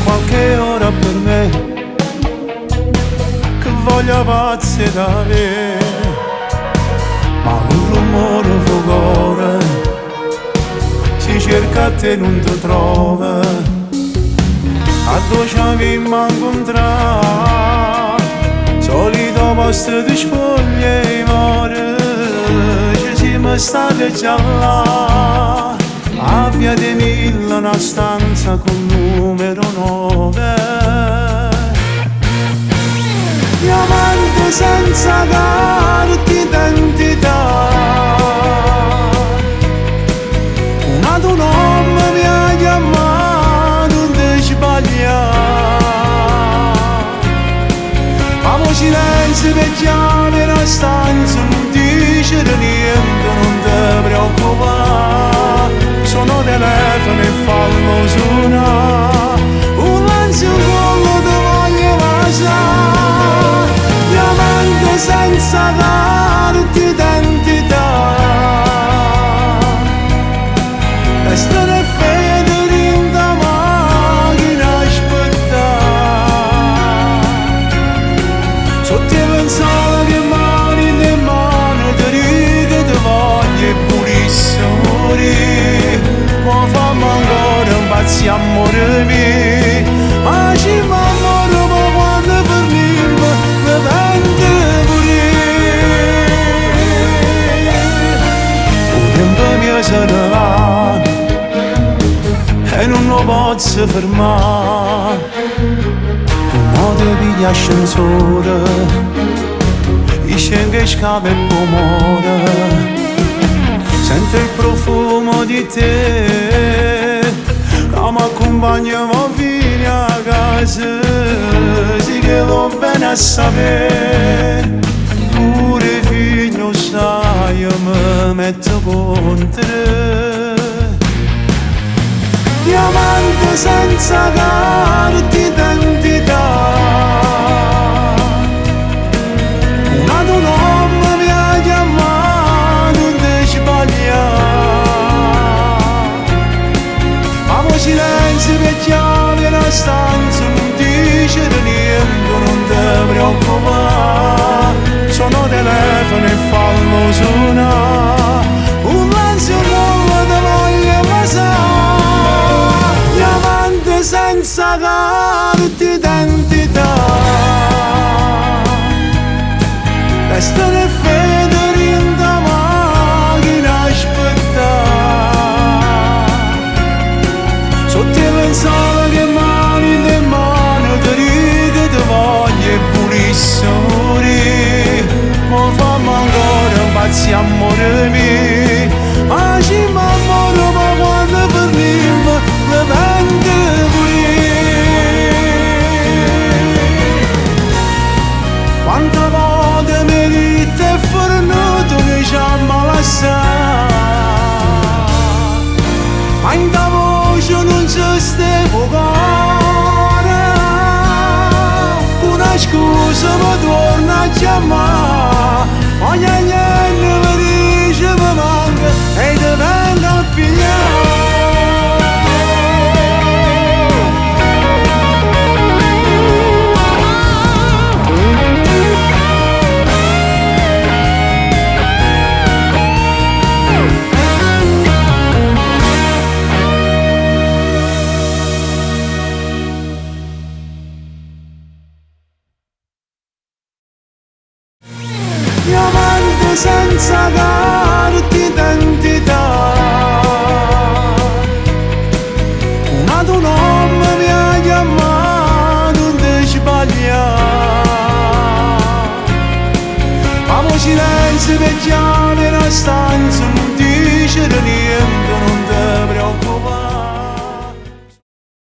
Qualche ora per me che voglio pazzi da me, ma un rumore fuocore si cerca a te non ti trova, a dove ci abbiamo incontrato solito posto di spoglie e mare ci siamo stati già là. A via de Mille una stanza con numero 9, diamante senza carta d'identità, una tua nome mi ha chiamato non sbagliare, ma mo silenzio per chiamare la stanza non dice niente, non ti preoccupare. Sono telefono e fallo suonare, un lancio un collo ti voglio lasciare, diamante senza carta d'identità, restare fedeli in da macchina aspettare, sotto i pensare che mani di mano ti dico ti voglio purissimo. Ma fammi ancora un pazzo amore mio, ma ci fa amore ma quando fermiamo mi vende pure. Il tempo mio se ne va e non lo posso fermare, tu non ti pigli ascensore, scende e scava e pomore. Sento il profumo di te che mi accompagna fino a casa, sì che lo bene a sapere, pure figlio sai io mi metto contro te. Diamante senza carta d'identità, una tua nome mi ha chiamato non sbagliare, ma mo silenzio per chiamare la stanza non dice niente, non ti preoccupare, sono telefono e fallo suonare, un lancio nuovo ti voglio passare, diamante senza carta d'identità, restare fedeli in da macchina aspettare, sotto i pensare che mani di mano ti dico ti voglio purissimo, ma fammi ancora un pazzo amore mio, ma ci fa amore ma quando fermiamo mi vende pure. Quante volte mi dite è fornuto che ci ammalassato, ma in da voce non c'è ste cuore, una scusa mi torna a chiamare, ogni anno mi dice mi manca e ti vengo a pigliare. Diamante senza carta d'identità, una tua nome mi ha chiamato non sbagliare, ma mo silenzio per chiamare la stanza non dice niente,